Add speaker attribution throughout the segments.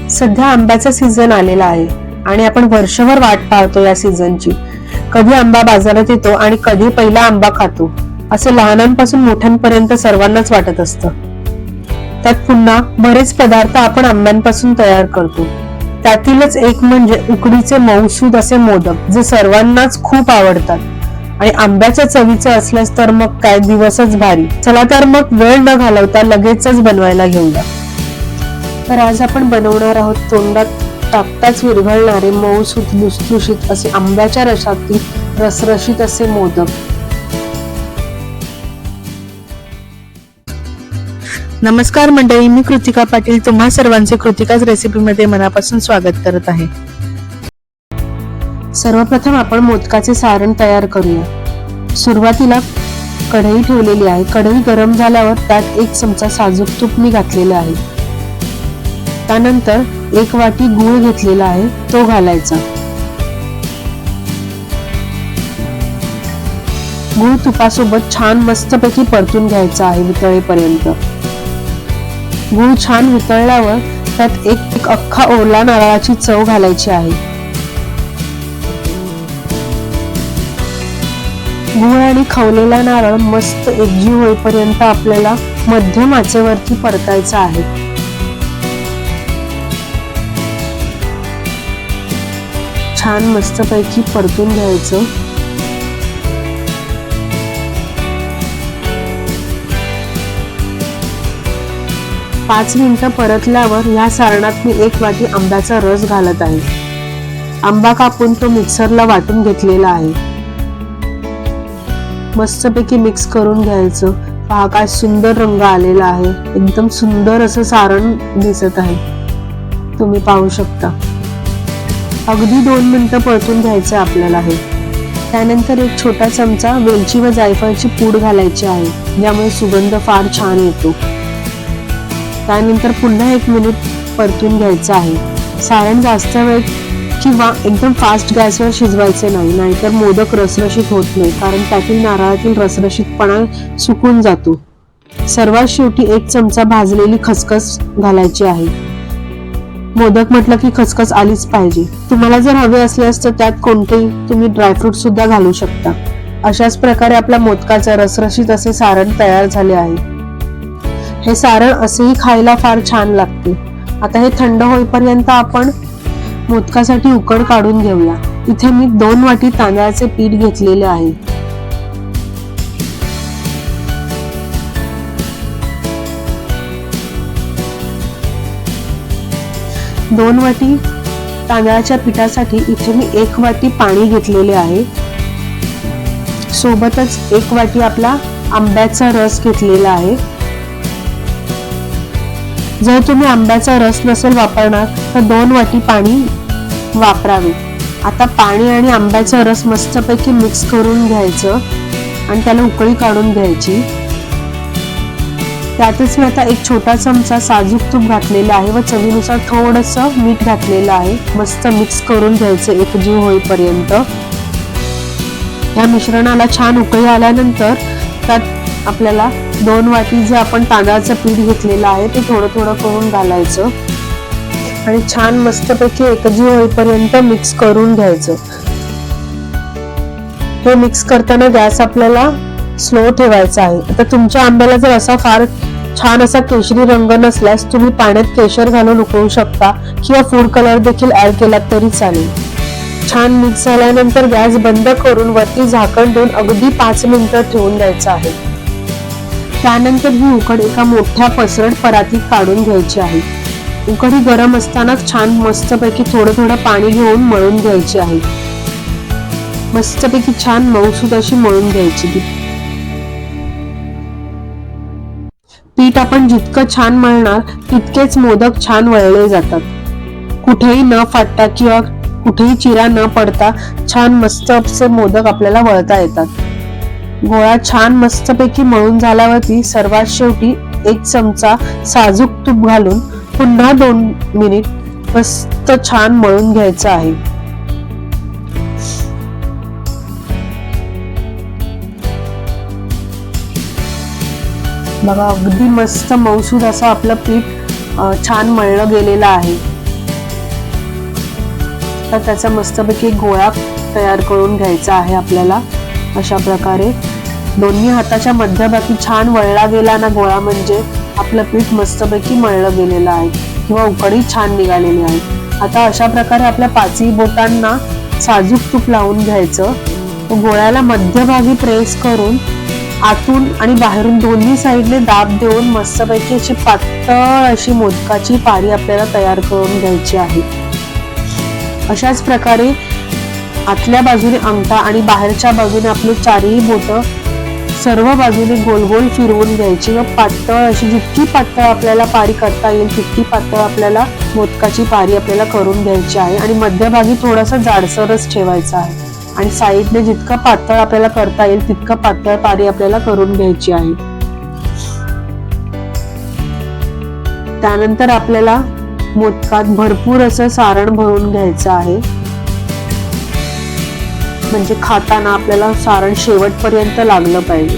Speaker 1: सध्या आंब्याचा सीझन आलेला आहे आणि आपण वर्षभर वाट पाहतो या सीझनची. कधी आंबा बाजारात येतो आणि कधी पहिला आंबा खातो, असे लहानांपासून मोठ्यांपर्यंत सर्वांनाच वाटत असतं. त्यात पुन्हा बरेच पदार्थ आपण आंब्यांपासून तयार करतो. त्यातीलच एक म्हणजे उकडीचे मऊसूद असे मोदक, जे सर्वांनाच खूप आवडतात आणि आंब्याच्या चवीचे असल्यास तर मग काय दिवसच भारी. चला तर मग वेळ न घालवता लगेचच बनवायला घेऊया. तर आज आपण बनवणार आहोत तोंडात टाकताच विरघळणारे मऊसूद लुसलुशीत असे आंब्याच्या रसातील रसरशीत असे मोदक. नमस्कार मंडळी, मी कृतिका पाटील तुम्हा सर्वांचे कृतिकाच रेसिपीमध्ये मनापासून स्वागत करत आहे. सर्वप्रथम आपण मोदकाचे सारण तयार करूया. सुरुवातीला कढई ठेवलेली आहे. कढई गरम झाल्यावर त्यात 1 चमचा साजूक तूप मी घातलेले आहे. त्यानंतर 1 वाटी गूळ घेतलेला आहे, तो घालायचा. गूळ तुपासोबत छान मस्तपैकी परतून घ्यायचा आहे वितळेपर्यंत. गूळ छान वितळल्यावर त्यात एक अख्खा ओला नारळाची चव घालायची आहे. गूळ आणि खवलेला नारळ मस्त एकजीव होईपर्यंत आपल्याला मध्यम आचेवरती परतायचा आहे. छान मस्तपैकी परतून घ्यायचं. पाच मिनिटं परतल्यावर या सारणात मी 1 वाटी आंब्याचा रस घालत आहे. आंबा कापून तो मिक्सरला वाटून घेतलेला आहे. मस्तपैकी मिक्स करून घ्यायचं. पहा काय सुंदर रंग आलेला आहे. एकदम सुंदर असं सारण दिसत आहे, तुम्ही पाहू शकता. अगदी 2 मिनिटं परतून घ्यायचं आपल्याला हे. त्यानंतर 1 छोटा चमचा वेलची व जायफळची पूड घालायची आहे, ज्यामुळे सुगंध फार छान येतो. त्यानंतर पुन्हा 1 मिनिट परतून घ्यायचं आहे. सारण जास्त वेळ किंवा एकदम फास्ट गॅसवर शिजवायचे नाही, नाहीतर मोदक रसरशीत होत नाही, कारण त्यातील नारळातील रसरशीतपणा सुकून जातो. सर्वात शेवटी 1 चमचा भाजलेली खसखस घालायची आहे. मोदक म्हटलं की खसखस आलीच पाहिजे. तुम्हाला जर हवे असल्यास तर त्यात कोणतेही तुम्ही ड्रायफ्रूट सुद्धा घालू शकता. अशाच प्रकारे आपल्या मोदकाचे रसरशीत असे सारण तयार झाले आहे. हे सारण असेही खायला फार छान लागते. आता हे थंड होईपर्यंत आपण मोदकासाठी उकड काढून घेऊया. इथे मी 2 वाटी तांदळाचे पीठ घेतलेले आहे. दोन वाटी तांदळाच्या पिठासाठी इथे मी 1 वाटी पाणी घेतलेले आहे. सोबतच 1 वाटी आपला आंब्याचा रस घेतलेला आहे. जर तुम्ही आंब्याचा रस नसेल वापरणार तर 2 वाटी पाणी वापरावे. आता पाणी आणि आंब्याचा रस मस्तपैकी मिक्स करून घ्यायचं आणि त्याला उकळी काढून घ्यायची. त्यातच मी आता 1 छोटा चमचा साजूक तूप घातलेला आहे व चवीनुसार थोडंसं मीठ घातलेलं आहे. मस्त मिक्स करून घ्यायचं एकजीव होईपर्यंत. या मिश्रणाला छान उकळी आल्यानंतर त्यात आपल्याला 2 वाटी जे आपण तांदळाचं पीठ घेतलेलं आहे ते थोडं थोडं करून घालायचं आणि छान मस्तपैकी एकजीव होईपर्यंत मिक्स करून घ्यायचं. हे मिक्स करताना गॅस आपल्याला स्लो ठेवायचा आहे. आता तुमच्या आंब्याला जर असा फार छान असा केशरी रंग नसल्यास तुम्ही पाण्यात केशर घालून उकळू शकता किंवा फूड कलर देखील ऍड केला तरी चालेल. छान मिक्स झाल्यानंतर गॅस बंद करून वरती झाकण देऊन अगदी 5 मिनिटं ठेवून द्यायचं आहे. त्यानंतर ही उकड एका मोठ्या पसरट परातीत काढून घ्यायची आहे. उकड ही गरम असतानाच छान मस्तपैकी थोडं थोडं पाणी घेऊन मळून घ्यायची आहे. मस्तपैकी छान मऊसूद अशी मळून घ्यायची. पीठ आपण जितकं छान मळणार तितकेच मोदक छान वळले जातात. कुठेही न फाटता किंवा कुठेही चिरा न पडता छान मस्त असे मोदक आपल्याला वळता येतात. गोळा छान मस्तपैकी मळून झाल्यावरती सर्वात शेवटी 1 चमचा साजूक तूप घालून पुन्हा 2 मिनिट मस्त छान मळून घ्यायचं आहे. बघा अगदी मस्त मऊसूद असं आपलं पीठ छान मळलं गेलेलं आहे. तर त्याचा मस्तपैकी गोळा तयार करून घ्यायचा आहे आपल्याला. अशा प्रकारे दोन्ही हाताच्या मध्यभागी छान वळला गेला ना गोळा, म्हणजे आपलं पीठ मस्तपैकी मळलं गेलेलं आहे किंवा उकडी छान निघालेली आहे. आता अशा प्रकारे आपल्या पाचही बोटांना साजूक तूप लावून घ्यायचं. गोळ्याला मध्यभागी प्रेस करून आतून आणि बाहेरून दोन्ही साईडने दाब देऊन मस्तपैकी अशी पातळ अशी मोदकाची पारी आपल्याला तयार करून घ्यायची आहे. अशाच प्रकारे आतल्या बाजूने अंगठा आणि बाहेरच्या बाजूने आपले चारही बोट सर्व बाजूने गोल गोल फिरवून घ्यायची व पातळ अशी, जितकी पातळ आपल्याला पारी करता येईल तितकी पातळ आपल्याला मोदकाची पारी आपल्याला करून घ्यायची आहे. आणि मध्यभागी थोडासा जाडसरच ठेवायचा आहे आणि साईडने जितकं पातळ आपल्याला करता येईल तितकं पातळ पारी आपल्याला करून घ्यायची आहे. त्यानंतर आपल्याला मोदकात भरपूर असं सारण भरून घ्यायचं आहे, म्हणजे खाताना आपल्याला सारण शेवटपर्यंत लागलं पाहिजे.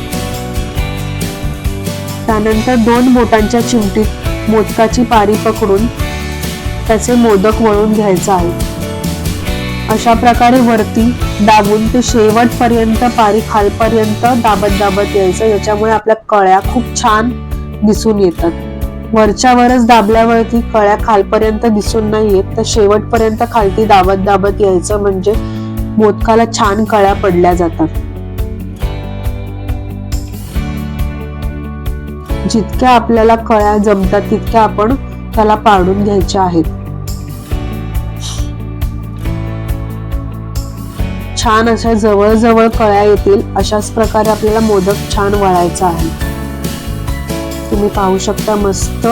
Speaker 1: त्यानंतर 2 बोटांच्या चिमटीत मोदकाची पारी पकडून त्याचे मोदक वळून घ्यायचं आहे. अशा प्रकारे वरती दाबून ते शेवटपर्यंत पारी खालपर्यंत दाबत दाबत यायचं. याच्यामुळे आपल्या कळ्या खूप छान दिसून येतात. वरच्या वरच दाबल्यावरती कळ्या खालपर्यंत दिसून नाही येत, तर शेवटपर्यंत खालती दाबत दाबत यायचं, म्हणजे मोदकाला छान कळ्या पडल्या जातात. जितक्या आपल्याला कळ्या जमतात तितक्या आपण त्याला पाडून घ्यायच्या आहेत. छान अशा जवळ कळ्या येतील अशाच प्रकारे आपल्याला मोदक छान वळायचा आहे. तुम्ही पाहू शकता मस्त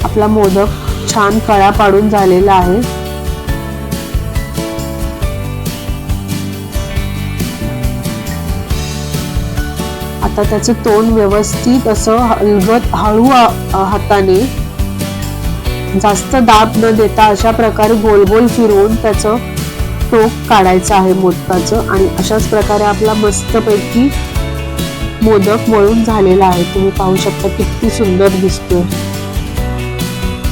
Speaker 1: आपला मोदक छान कळ्या पाडून झालेला आहे. आता त्याचे तोंड व्यवस्थित असं हलगत हळू हाताने, जास्त दाब न देता अशा प्रकारे गोल गोल फिरवून त्याचं टोक काढायचं आहे मोदकाचं. आणि अशाच प्रकारे आपला मस्तपैकी मोदक वळून झालेला आहे. तुम्ही पाहू शकता किती सुंदर दिसतोय.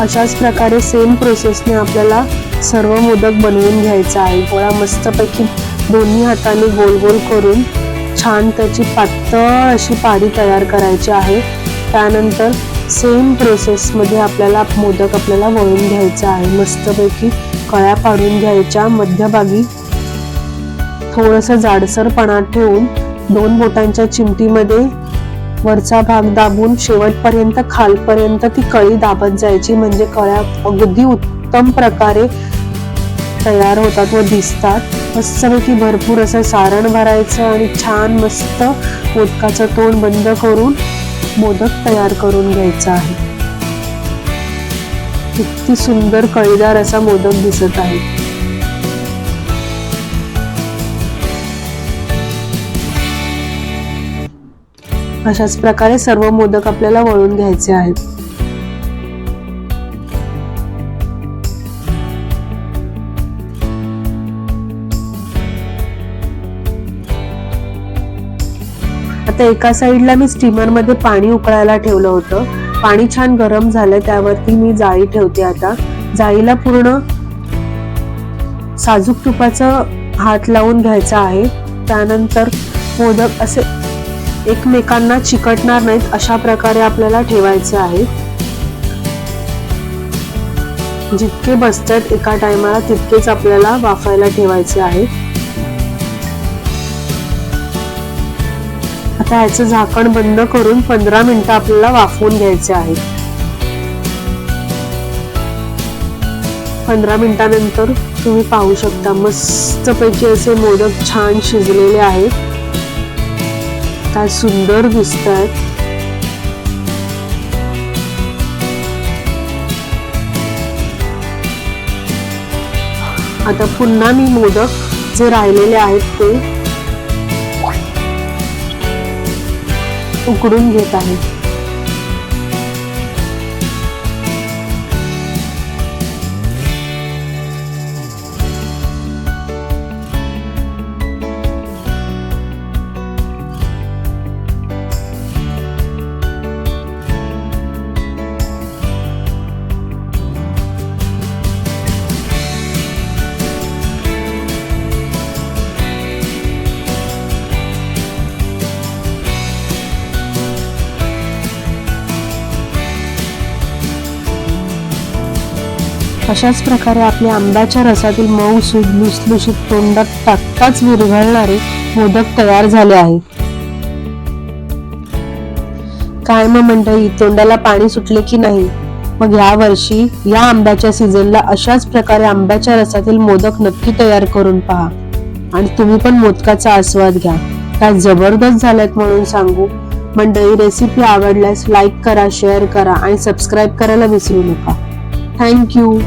Speaker 1: अशाच प्रकारे सेम प्रोसेसने आपल्याला सर्व मोदक बनवून घ्यायचा आहे. गोळा मस्तपैकी दोन्ही हाताने गोल गोल करून छान त्याची पातळ अशी पारी तयार करायची आहे. त्यानंतर सेम प्रोसेस मध्ये आपल्याला मोदक आपल्याला वळून घ्यायचा आहे. मस्तपैकी कळ्या पाडून घ्यायच्या. मध्यभागी थोडंसं जाडसरपणा ठेवून 2 बोटांच्या चिमटीमध्ये वरचा भाग दाबून शेवटपर्यंत खालपर्यंत ती कळी दाबत जायची, म्हणजे कळ्या अगदी उत्तम प्रकारे तयार होतात व दिसतात. मस्तपैकी भरपूर असं सारण भरायचं आणि छान मस्त मोदकाचं तोंड बंद करून मोदक तयार करून घ्यायचा आहे. किती सुंदर कळीदार असा मोदक दिसत आहे. अशाच प्रकारे सर्व मोदक आपल्याला वळून घ्यायचे आहेत. आता एका साईडला मी स्टीमर मध्ये पाणी उकळायला ठेवलं होतं. पाणी छान गरम झालंय, त्यावरती मी जाळी ठेवते. आता जाळीला पूर्ण साजूक तुपाचं हात लावून घ्यायचा आहे. त्यानंतर मोदक असे एकमेकांना चिकटणार नाहीत अशा प्रकारे आपल्याला ठेवायचे आहे. जितके बसतात एका टायमाला तितकेच आपल्याला वाफायला ठेवायचे आहे. आता याचं झाकण बंद करून 15 मिनिटं आपल्याला वाफवून घ्यायचे आहे. 15 मिनिटानंतर तुम्ही पाहू शकता मस्तपैकी असे मोदक छान शिजलेले आहेत. काय सुंदर दिसतात. आता पुन्हा मी मोदक जे राहिलेले आहेत ते उकडून घेत आहे. अशाच प्रकारे आपल्या आंब्याच्या रसातील मऊसूद लुसलुशीत तोंडात टाकताच विरघळणारे मोदक तयार झाले आहे. काय मग मंडळी, तोंडाला पाणी सुटले की नाही? मग या वर्षी या आंब्याच्या सीझनला अशाच प्रकारे आंब्याच्या रसातील मोदक नक्की तयार करून पहा आणि तुम्ही पण मोदकाचा आस्वाद घ्या. काय जबरदस्त झाल्यात म्हणून सांगू. मंडळी, रेसिपी आवडल्यास लाईक करा, शेअर करा आणि सबस्क्राईब करायला विसरू नका. थँक्यू.